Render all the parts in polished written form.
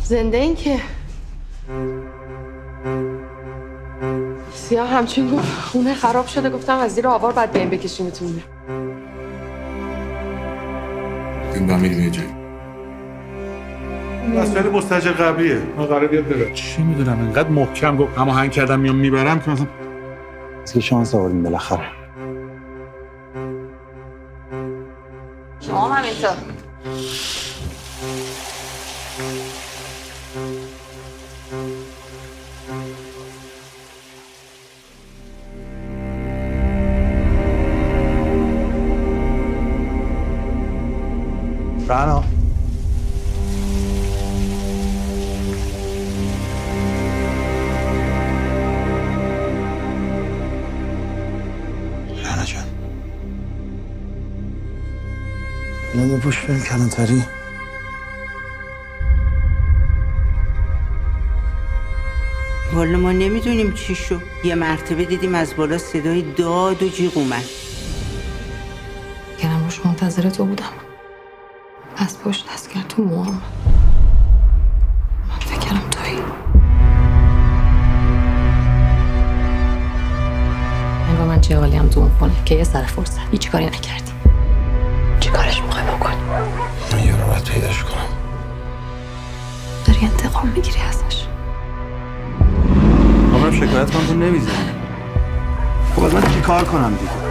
زنده این که سیاه همچین گفت خونه خراب شده. گفتم از زیر آوار بعد بهم بکشیمتون. این با میدیم یه جایی مسئله مستاجر قبلیه. ما قرار بیاد بره. چی میدونم اینقدر محکم گفت اما هنگ کردم میام میبرم که مثلا که شانس آوردیم بالاخره. شما هم همینطور. رانا رانا جان اینو بپوش بریم کلانتری. والا ما نمیدونیم چی شو. یه مرتبه دیدیم از بالا صدای داد و جیغ اومد. کنم روش منتظر تو بودم. از پشت دست کرد تو موام. من فکرم تویی. من با من چه حالی هم تو اون خونه که یه سر فرصت هیچ کاری نکردی. چی کارش میخوای بکنی؟ من یه رو باید پیداش کنم. داری انتقام میگیری ازش. آقا شکایت کنم تو نمیزنی. خب از من چی کار کنم دیگه؟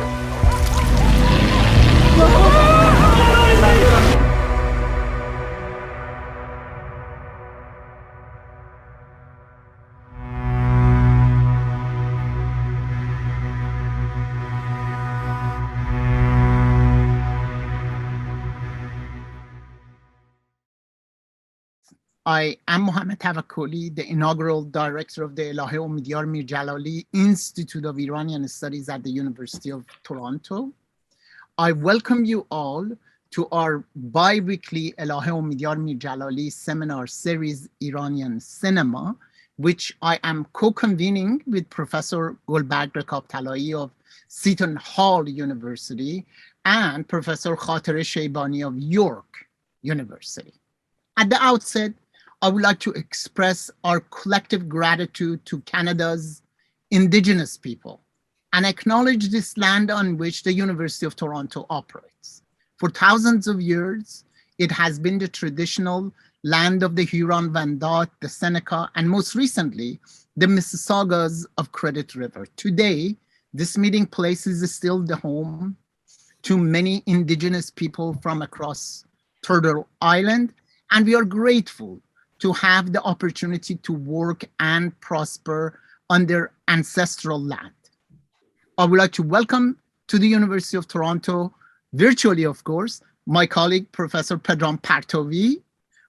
I am Mohammed Tavakkoli, the inaugural director of the Elahé Omidyar Mir-Djalali Institute of Iranian Studies at the University of Toronto. I welcome you all to our bi-weekly Elahé Omidyar Mir-Djalali seminar series Iranian Cinema, which I am co-convening with Professor Golbagh Rekabtalai of Seton Hall University and Professor Khater Sheibani of York University. At the outset, I would like to express our collective gratitude to Canada's Indigenous people and acknowledge this land on which the University of Toronto operates. For thousands of years, it has been the traditional land of the Huron-Wendat, the Seneca, and most recently, the Mississaugas of Credit River. Today, this meeting place is still the home to many Indigenous people from across Turtle Island, and we are grateful to have the opportunity to work and prosper on their ancestral land. I would like to welcome to the University of Toronto, virtually of course, my colleague, Professor Pedram Partovi.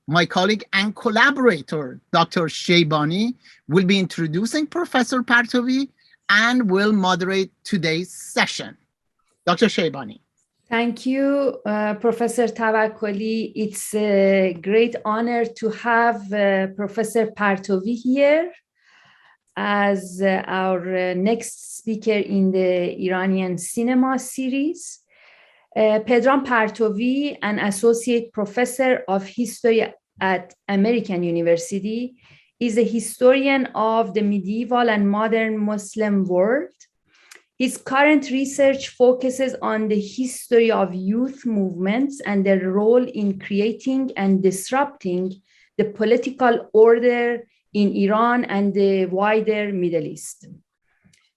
My colleague and collaborator, Dr. Sheibani, will be introducing Professor Partovi and will moderate today's session. Dr. Sheibani. Thank you, Professor Tavakkoli. It's a great honor to have Professor Partovi here as our next speaker in the Iranian cinema series. Pedram Partovi, an associate professor of history at American University, is a historian of the medieval and modern Muslim world. His current research focuses on the history of youth movements and their role in creating and disrupting the political order in Iran and the wider Middle East.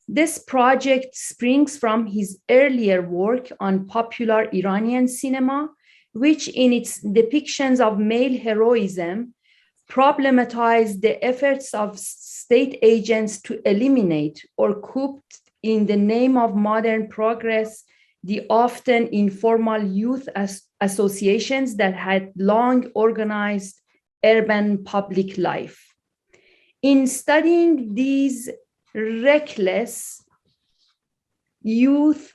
This project springs from his earlier work on popular Iranian cinema, which in its depictions of male heroism problematized the efforts of state agents to eliminate or coup in the name of modern progress, the often informal youth associations that had long organized urban public life. In studying these reckless youth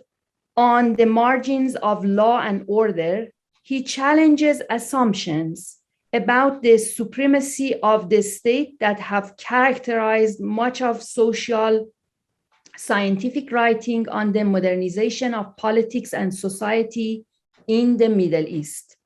on the margins of law and order, he challenges assumptions about the supremacy of the state that have characterized much of social scientific writing on the modernization of politics and society in the Middle East.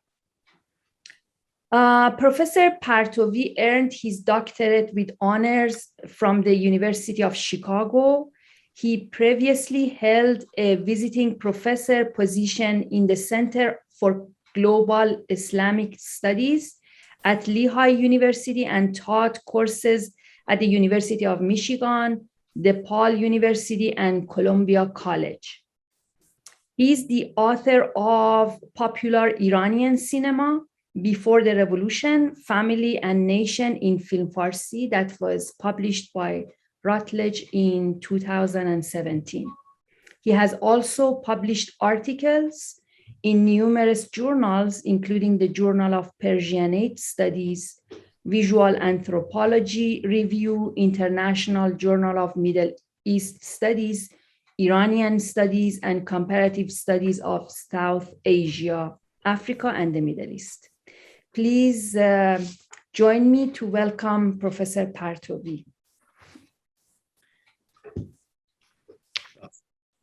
Professor Partovi earned his doctorate with honors from the University of Chicago. He previously held a visiting professor position in the Center for Global Islamic Studies at Lehigh University and taught courses at the University of Michigan, DePaul University, and Columbia College. He is the author of Popular Iranian Cinema, Before the Revolution, Family and Nation in Film Farsi, that was published by Routledge in 2017. He has also published articles in numerous journals, including the Journal of Persianate Studies, Visual Anthropology Review, International Journal of Middle East Studies, Iranian Studies, and Comparative Studies of South Asia, Africa, and the Middle East. Please join me to welcome Professor Partovi.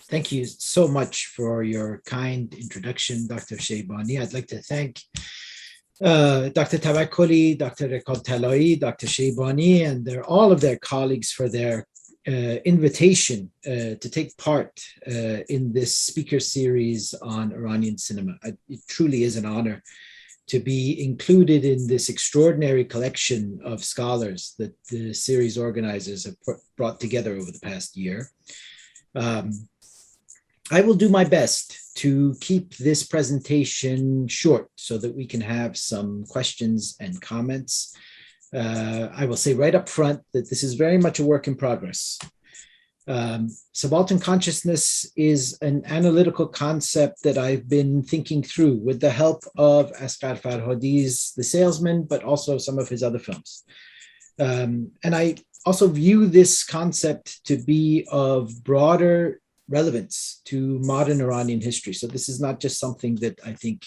Thank you so much for your kind introduction, Dr. Sheybani. I'd like to thank Dr. Tawakkoli, Dr. Rekab Talai, Dr. Sheybani, and all of their colleagues for their invitation to take part in this speaker series on Iranian cinema. It truly is an honor to be included in this extraordinary collection of scholars that the series organizers have brought together over the past year. I will do my best to keep this presentation short so that we can have some questions and comments. I will say right up front that this is very much a work in progress. Subaltern consciousness is an analytical concept that I've been thinking through with the help of Asghar Farhadi's The Salesman, but also some of his other films. And I also view this concept to be of broader relevance to modern Iranian history. So this is not just something that I think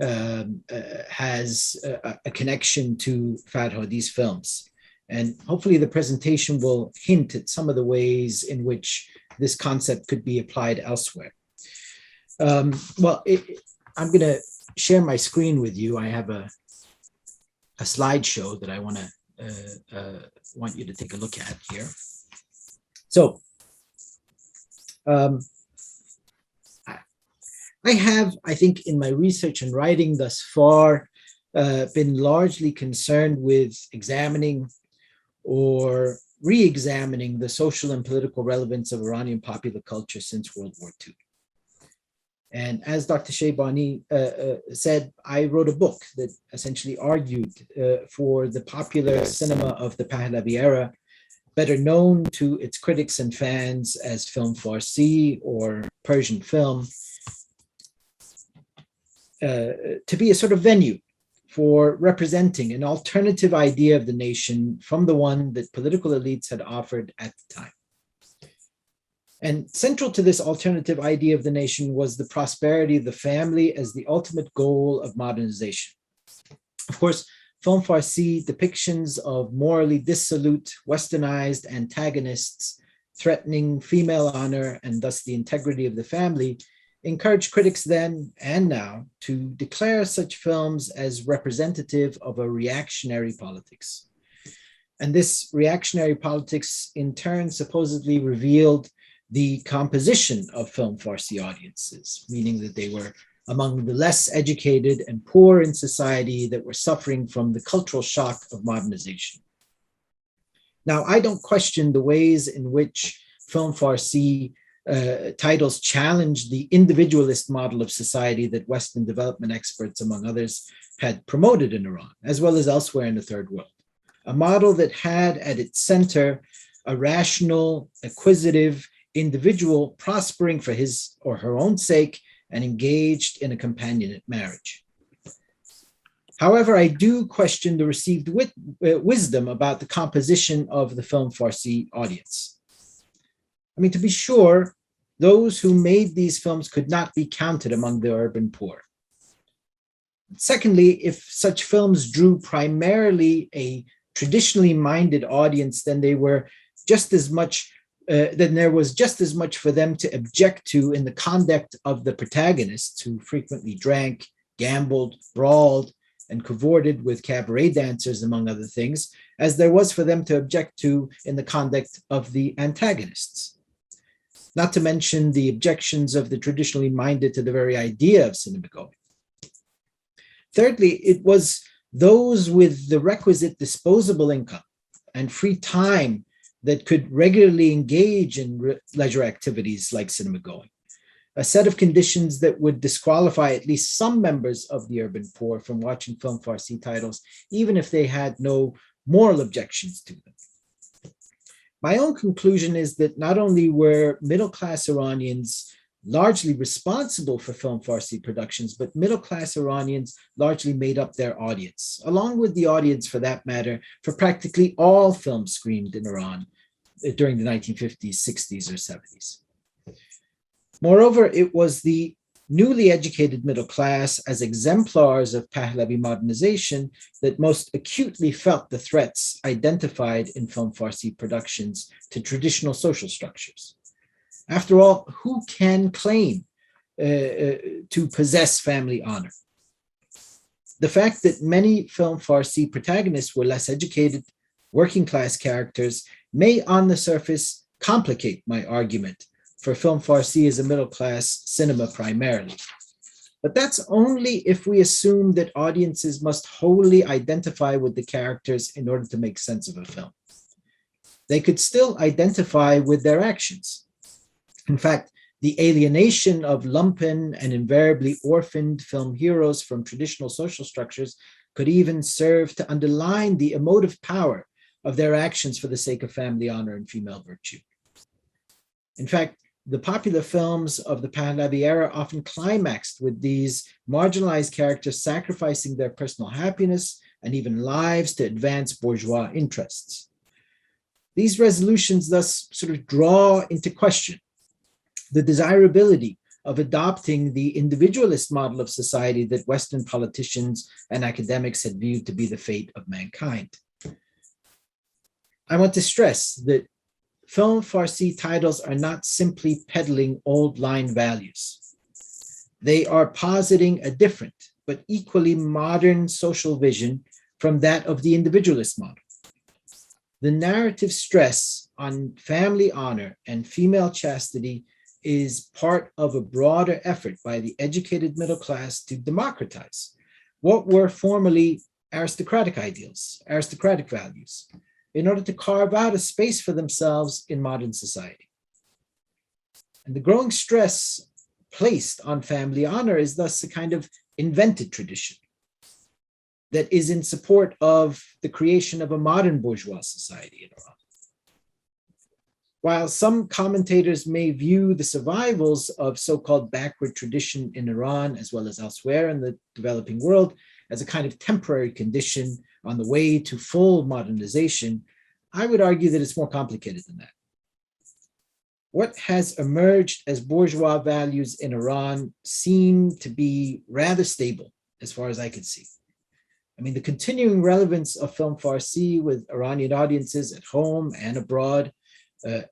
has a connection to Farhadi's films. And hopefully the presentation will hint at some of the ways in which this concept could be applied elsewhere. I'm going to share my screen with you. I have a slideshow that I want you to take a look at here. So I have, I think, in my research and writing thus far, been largely concerned with examining or re-examining the social and political relevance of Iranian popular culture since World War II. And as Dr. Sheybani said, I wrote a book that essentially argued for the popular cinema of the Pahlavi era, better known to its critics and fans as Film Farsi or Persian film, to be a sort of venue for representing an alternative idea of the nation from the one that political elites had offered at the time. And central to this alternative idea of the nation was the prosperity of the family as the ultimate goal of modernization. Of course, Film Farsi depictions of morally dissolute, westernized antagonists threatening female honor and thus the integrity of the family encouraged critics then and now to declare such films as representative of a reactionary politics. And this reactionary politics in turn supposedly revealed the composition of Film Farsi audiences, meaning that they were among the less educated and poor in society that were suffering from the cultural shock of modernization. Now, I don't question the ways in which Film Farsi titles challenged the individualist model of society that Western development experts, among others, had promoted in Iran, as well as elsewhere in the Third World. A model that had at its center a rational, acquisitive individual prospering for his or her own sake and engaged in a companionate marriage. However, I do question the received wisdom about the composition of the Film Farsi audience. I mean, to be sure, those who made these films could not be counted among the urban poor. Secondly, if such films drew primarily a traditionally minded audience, then they were just as much then there was just as much for them to object to in the conduct of the protagonists, who frequently drank, gambled, brawled, and cavorted with cabaret dancers, among other things, as there was for them to object to in the conduct of the antagonists. Not to mention the objections of the traditionally minded to the very idea of cinema going. Thirdly, it was those with the requisite disposable income and free time that could regularly engage in leisure activities like cinema going, a set of conditions that would disqualify at least some members of the urban poor from watching film Farsi titles, even if they had no moral objections to them. My own conclusion is that not only were middle-class Iranians largely responsible for film Farsi productions, but middle-class Iranians largely made up their audience, along with the audience, for that matter, for practically all films screened in Iran during the 1950s, 60s, or 70s. Moreover, it was the newly educated middle class as exemplars of Pahlavi modernization that most acutely felt the threats identified in film Farsi productions to traditional social structures. After all, who can claim to possess family honor? The fact that many film Farsi protagonists were less educated, working class characters may on the surface complicate my argument for film Farsi as a middle class cinema primarily. But that's only if we assume that audiences must wholly identify with the characters in order to make sense of a film. They could still identify with their actions. In fact, the alienation of lumpen and invariably orphaned film heroes from traditional social structures could even serve to underline the emotive power of their actions for the sake of family honor and female virtue. In fact, the popular films of the Pahlavi era often climaxed with these marginalized characters sacrificing their personal happiness and even lives to advance bourgeois interests. These resolutions thus sort of draw into question the desirability of adopting the individualist model of society that Western politicians and academics had viewed to be the fate of mankind. I want to stress that film Farsi titles are not simply peddling old line values. They are positing a different but equally modern social vision from that of the individualist model. The narrative stress on family honor and female chastity is part of a broader effort by the educated middle class to democratize what were formerly aristocratic ideals, aristocratic values, in order to carve out a space for themselves in modern society. And the growing stress placed on family honor is thus a kind of invented tradition that is in support of the creation of a modern bourgeois society in Iran. While some commentators may view the survivals of so-called backward tradition in Iran, as well as elsewhere in the developing world, as a kind of temporary condition on the way to full modernization, I would argue that it's more complicated than that. What has emerged as bourgeois values in Iran seem to be rather stable, as far as I could see. I mean, the continuing relevance of film Farsi with Iranian audiences at home and abroad,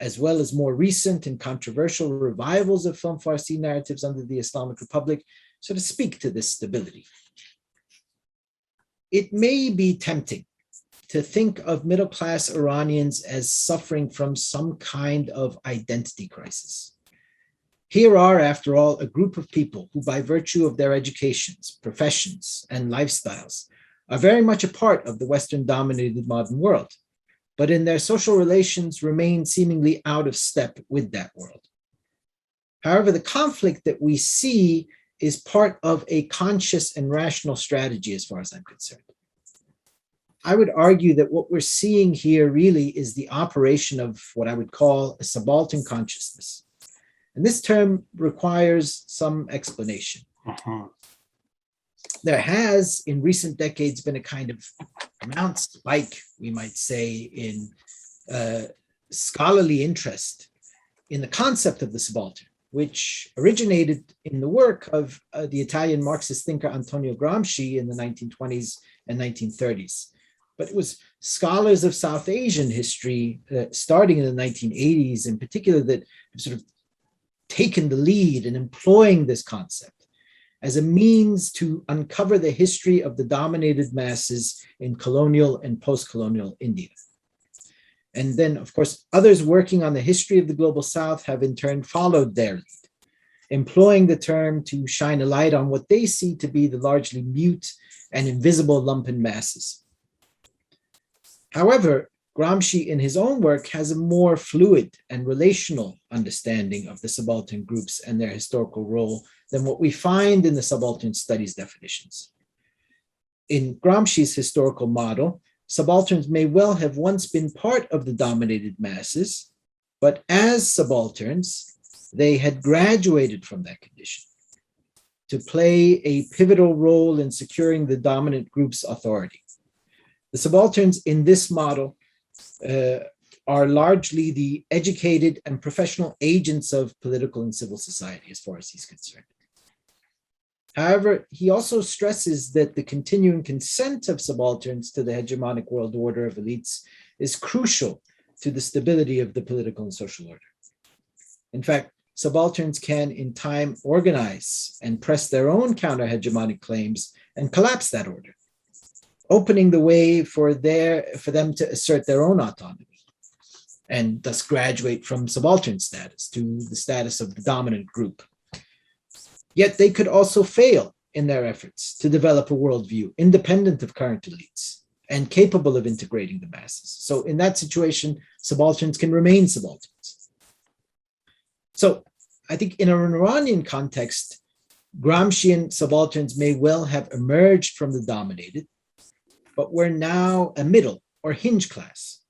as well as more recent and controversial revivals of film Farsi narratives under the Islamic Republic, sort of speak to this stability. It may be tempting to think of middle-class Iranians as suffering from some kind of identity crisis. Here are, after all, a group of people who, by virtue of their educations, professions, and lifestyles, are very much a part of the Western-dominated modern world, but in their social relations remain seemingly out of step with that world. However, the conflict that we see is part of a conscious and rational strategy as far as I'm concerned. I would argue that what we're seeing here really is the operation of what I would call a subaltern consciousness. And this term requires some explanation. There has, in recent decades, been a kind of pronounced spike, we might say, in scholarly interest in the concept of the subaltern, which originated in the work of the Italian Marxist thinker Antonio Gramsci in the 1920s and 1930s. but it was scholars of South Asian history, starting in the 1980s in particular, that have sort of taken the lead in employing this concept as a means to uncover the history of the dominated masses in colonial and post-colonial India. And then, of course, others working on the history of the Global South have in turn followed their lead, employing the term to shine a light on what they see to be the largely mute and invisible lumpen masses. However, Gramsci in his own work has a more fluid and relational understanding of the subaltern groups and their historical role than what we find in the subaltern studies definitions. In Gramsci's historical model, subalterns may well have once been part of the dominated masses, but as subalterns, they had graduated from that condition to play a pivotal role in securing the dominant group's authority. The subalterns in this model are largely the educated and professional agents of political and civil society, as far as he's concerned. However, he also stresses that the continuing consent of subalterns to the hegemonic world order of elites is crucial to the stability of the political and social order. In fact, subalterns can in time organize and press their own counter-hegemonic claims and collapse that order, opening the way for them to assert their own autonomy and thus graduate from subaltern status to the status of the dominant group. Yet they could also fail in their efforts to develop a worldview independent of current elites and capable of integrating the masses. So in that situation, subalterns can remain subalterns. So I think in an Iranian context, Gramscian subalterns may well have emerged from the dominated, but were now a middle or hinge class,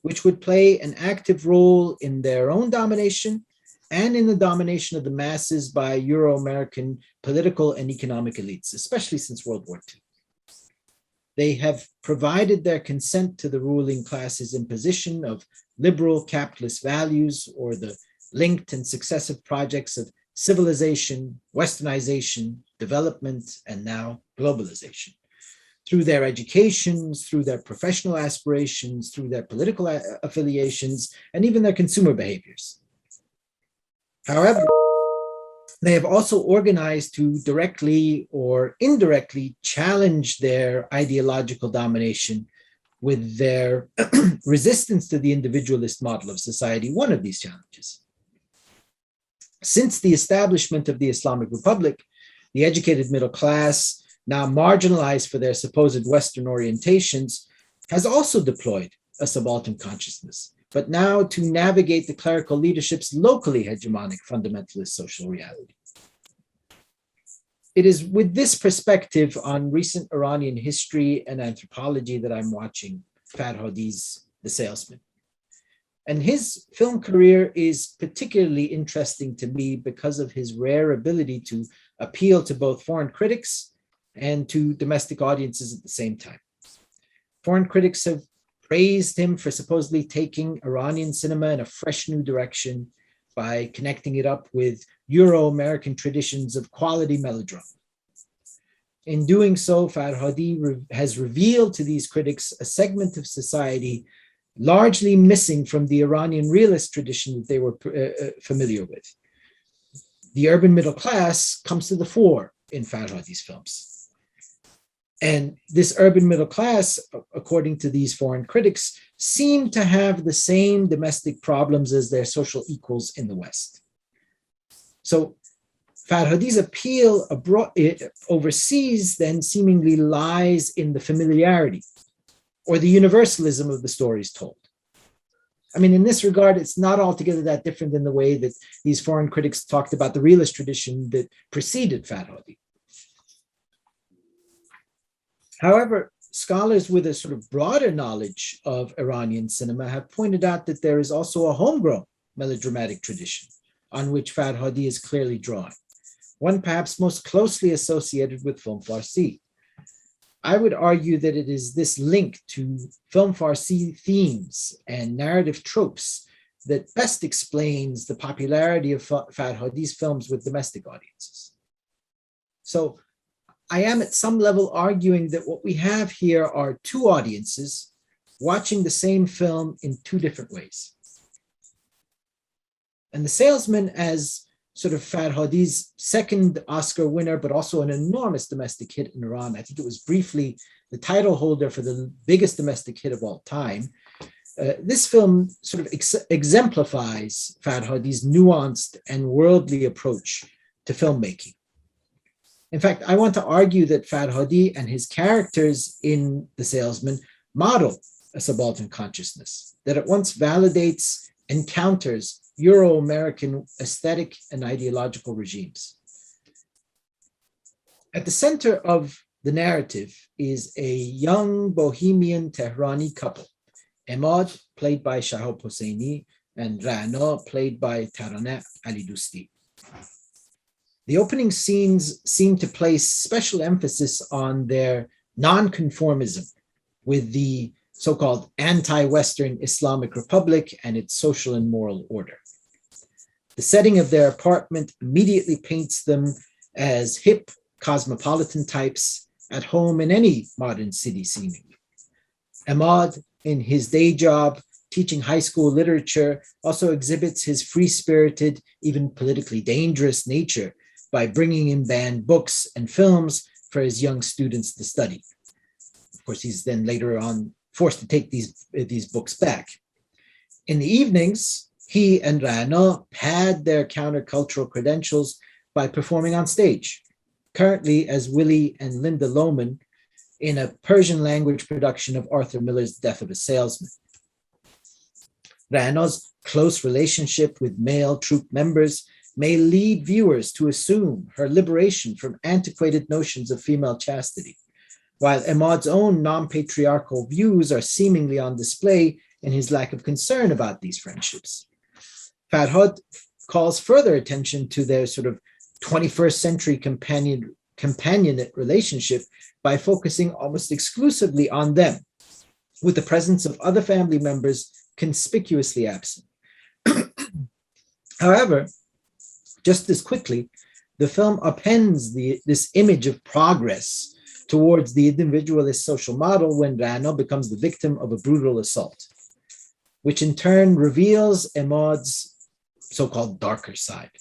which would play an active role in their own domination and in the domination of the masses by Euro-American political and economic elites, especially since World War II. They have provided their consent to the ruling class's imposition of liberal capitalist values or the linked and successive projects of civilization, westernization, development, and now globalization, through their educations, through their professional aspirations, through their political affiliations, and even their consumer behaviors. However, they have also organized to directly or indirectly challenge their ideological domination with their resistance to the individualist model of society, one of these challenges. Since the establishment of the Islamic Republic, the educated middle class, now marginalized for their supposed Western orientations, has also deployed a subaltern consciousness, but now to navigate the clerical leadership's locally hegemonic fundamentalist social reality. It is with this perspective on recent Iranian history and anthropology that I'm watching Farhadi's The Salesman. And his film career is particularly interesting to me because of his rare ability to appeal to both foreign critics and to domestic audiences at the same time. Foreign critics have praised him for supposedly taking Iranian cinema in a fresh new direction by connecting it up with Euro-American traditions of quality melodrama. In doing so, Farhadi has revealed to these critics a segment of society largely missing from the Iranian realist tradition that they were familiar with. The urban middle class comes to the fore in Farhadi's films. And this urban middle class, according to these foreign critics, seem to have the same domestic problems as their social equals in the West. So Farhadi's appeal overseas then seemingly lies in the familiarity or the universalism of the stories told. I mean, in this regard, it's not altogether that different than the way that these foreign critics talked about the realist tradition that preceded Farhadi. However, scholars with a sort of broader knowledge of Iranian cinema have pointed out that there is also a homegrown melodramatic tradition on which Farhadi is clearly drawing, one perhaps most closely associated with film Farsi. I would argue that it is this link to film Farsi themes and narrative tropes that best explains the popularity of Farhadi's films with domestic audiences. So I am at some level arguing that what we have here are two audiences watching the same film in two different ways. And The Salesman, as sort of Farhadi's second Oscar winner, but also an enormous domestic hit in Iran. I think it was briefly the title holder for the biggest domestic hit of all time. This film sort of exemplifies Farhadi's nuanced and worldly approach to filmmaking. In fact, I want to argue that Farhadi and his characters in The Salesman model a subaltern consciousness that at once validates and counters Euro-American aesthetic and ideological regimes. At the center of the narrative is a young Bohemian Tehrani couple, Emad, played by Shahab Hosseini, and Rana, played by Taraneh Ali-Dousti. The opening scenes seem to place special emphasis on their non-conformism with the so-called anti-Western Islamic Republic and its social and moral order. The setting of their apartment immediately paints them as hip, cosmopolitan types at home in any modern city seemingly. Emad, in his day job, teaching high school literature, also exhibits his free-spirited, even politically dangerous nature by bringing in banned books and films for his young students to study. Of course, he's then later on forced to take these books back. In the evenings, he and Rana pad their countercultural credentials by performing on stage, currently as Willie and Linda Lohman in a Persian-language production of Arthur Miller's Death of a Salesman. Rana's close relationship with male troupe members may lead viewers to assume her liberation from antiquated notions of female chastity, while Emad's own non-patriarchal views are seemingly on display in his lack of concern about these friendships. Farhad calls further attention to their sort of 21st century companionate relationship by focusing almost exclusively on them, with the presence of other family members conspicuously absent. However, just as quickly, the film appends this image of progress towards the individualist social model when Rana becomes the victim of a brutal assault, which in turn reveals Emad's so-called darker side.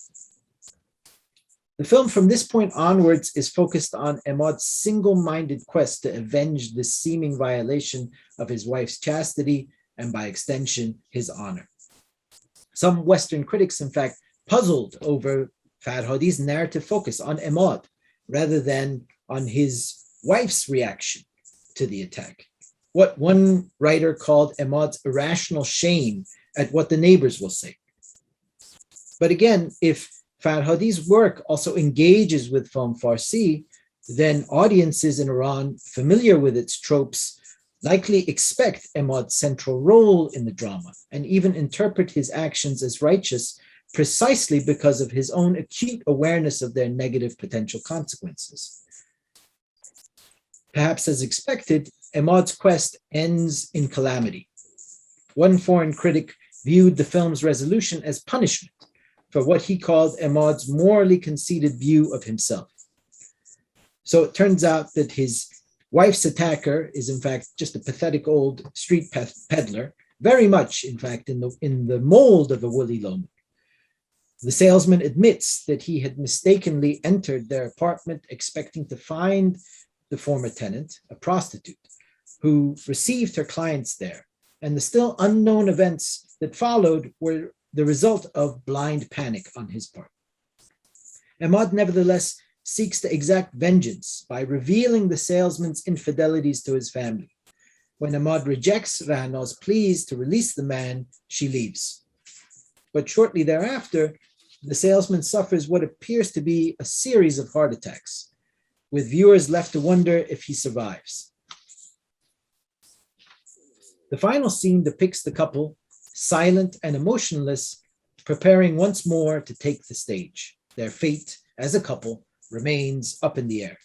The film from this point onwards is focused on Emad's single-minded quest to avenge this seeming violation of his wife's chastity and by extension, his honor. Some Western critics, in fact, puzzled over Farhadi's narrative focus on Emad rather than on his wife's reaction to the attack. What one writer called Emad's irrational shame at what the neighbors will say. But again, if Farhadi's work also engages with film Farsi, then audiences in Iran familiar with its tropes likely expect Emad's central role in the drama and even interpret his actions as righteous precisely because of his own acute awareness of their negative potential consequences. Perhaps as expected, Emad's quest ends in calamity. One foreign critic viewed the film's resolution as punishment for what he called Emad's morally conceited view of himself. So it turns out that his wife's attacker is in fact just a pathetic old street peddler, very much in fact in the mold of a Willie Loman. The salesman admits that he had mistakenly entered their apartment expecting to find the former tenant, a prostitute, who received her clients there, and the still unknown events that followed were the result of blind panic on his part. Emad nevertheless seeks to exact vengeance by revealing the salesman's infidelities to his family. When Emad rejects Rana's pleas to release the man, she leaves. But shortly thereafter, the salesman suffers what appears to be a series of heart attacks, with viewers left to wonder if he survives. The final scene depicts the couple, silent and emotionless, preparing once more to take the stage. Their fate as a couple remains up in the air.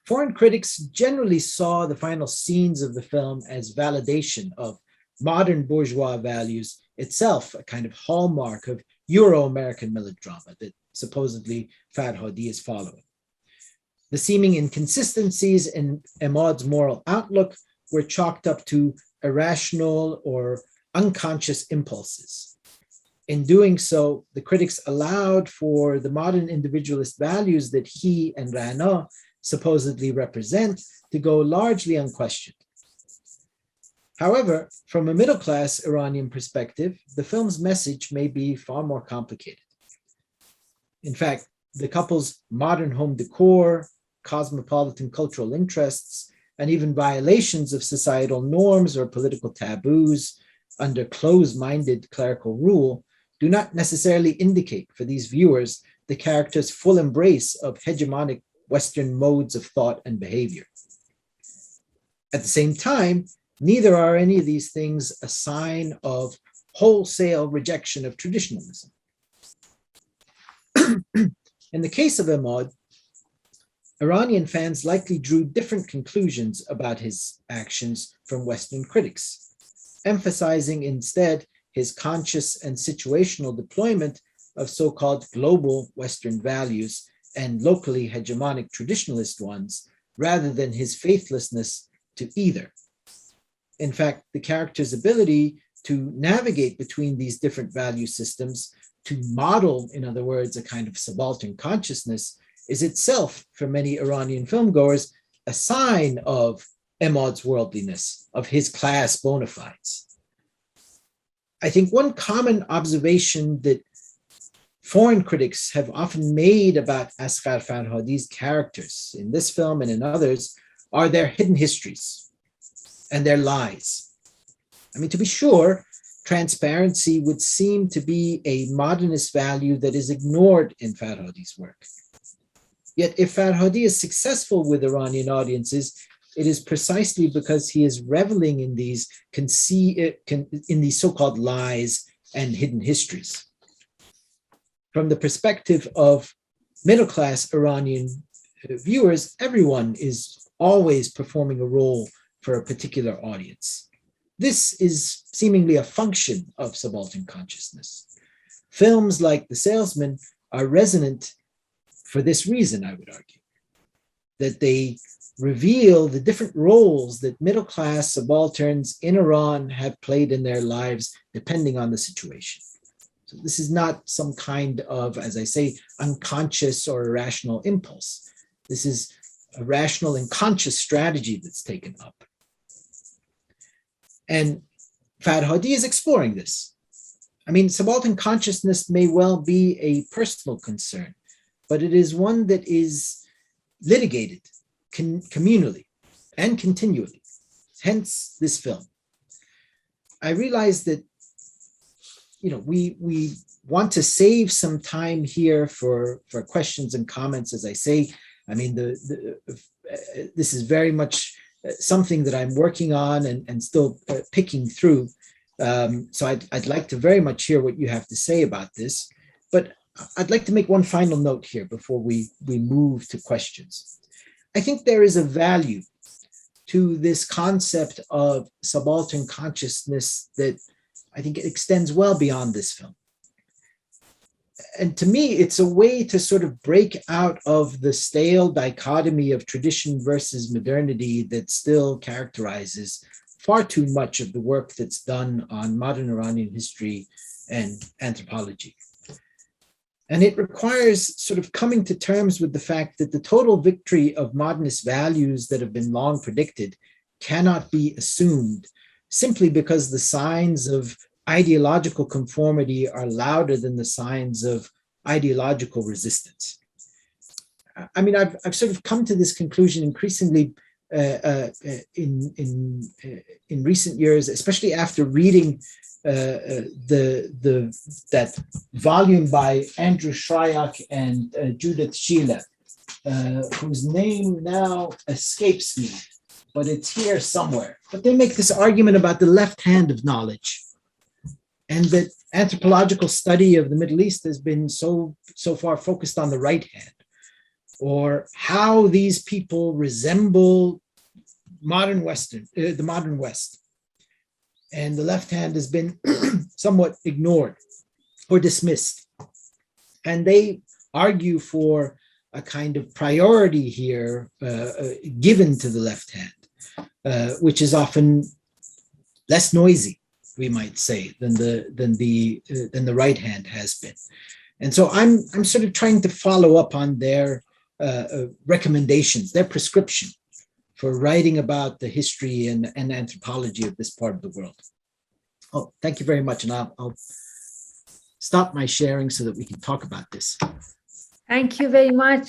Foreign critics generally saw the final scenes of the film as validation of modern bourgeois values, itself a kind of hallmark of Euro-American melodrama that supposedly Farhadi is following. The seeming inconsistencies in Emmad's moral outlook were chalked up to irrational or unconscious impulses. In doing so, the critics allowed for the modern individualist values that he and Rana supposedly represent to go largely unquestioned. However, from a middle-class Iranian perspective, the film's message may be far more complicated. In fact, the couple's modern home decor, cosmopolitan cultural interests, and even violations of societal norms or political taboos under closed-minded clerical rule do not necessarily indicate for these viewers the character's full embrace of hegemonic Western modes of thought and behavior. At the same time, neither are any of these things a sign of wholesale rejection of traditionalism. In the case of Emad, Iranian fans likely drew different conclusions about his actions from Western critics, emphasizing instead his conscious and situational deployment of so-called global Western values and locally hegemonic traditionalist ones, rather than his faithlessness to either. In fact, the character's ability to navigate between these different value systems, to model, in other words, a kind of subaltern consciousness, is itself, for many Iranian filmgoers, a sign of Emmad's worldliness, of his class bona fides. I think one common observation that foreign critics have often made about Asghar Farhadi's characters in this film and in others are their hidden histories and their lies. I mean, to be sure, transparency would seem to be a modernist value that is ignored in Farhadi's work. Yet if Farhadi is successful with Iranian audiences, it is precisely because he is reveling in these so-called lies and hidden histories. From the perspective of middle-class Iranian viewers, everyone is always performing a role for a particular audience. This is seemingly a function of subaltern consciousness. Films like The Salesman are resonant for this reason, I would argue, that they reveal the different roles that middle-class subalterns in Iran have played in their lives, depending on the situation. So this is not some kind of, as I say, unconscious or irrational impulse. This is a rational and conscious strategy that's taken up. And Farhadi is exploring this. I mean, subaltern consciousness may well be a personal concern, but it is one that is litigated communally and continually, hence this film. I realize that, you know, we want to save some time here for questions and comments, as I say. I mean, this is very much something that I'm working on and still picking through. So I'd like to very much hear what you have to say about this. But I'd like to make one final note here before we move to questions. I think there is a value to this concept of subaltern consciousness that I think it extends well beyond this film. And to me, it's a way to sort of break out of the stale dichotomy of tradition versus modernity that still characterizes far too much of the work that's done on modern Iranian history and anthropology. And it requires sort of coming to terms with the fact that the total victory of modernist values that have been long predicted cannot be assumed simply because the signs of ideological conformity are louder than the signs of ideological resistance. I mean, I've sort of come to this conclusion increasingly in recent years, especially after reading that volume by Andrew Shryock and Judith Sheila, whose name now escapes me, but it's here somewhere. But they make this argument about the left hand of knowledge, and that anthropological study of the Middle East has been so far focused on the right hand, or how these people resemble modern the modern West. And the left hand has been somewhat ignored or dismissed. And they argue for a kind of priority here given to the left hand, which is often less noisy, we might say, than the right hand has been. And so I'm sort of trying to follow up on their recommendations, their prescription for writing about the history and anthropology of this part of the world. Oh, thank you very much. And I'll stop my sharing so that we can talk about this. Thank you very much.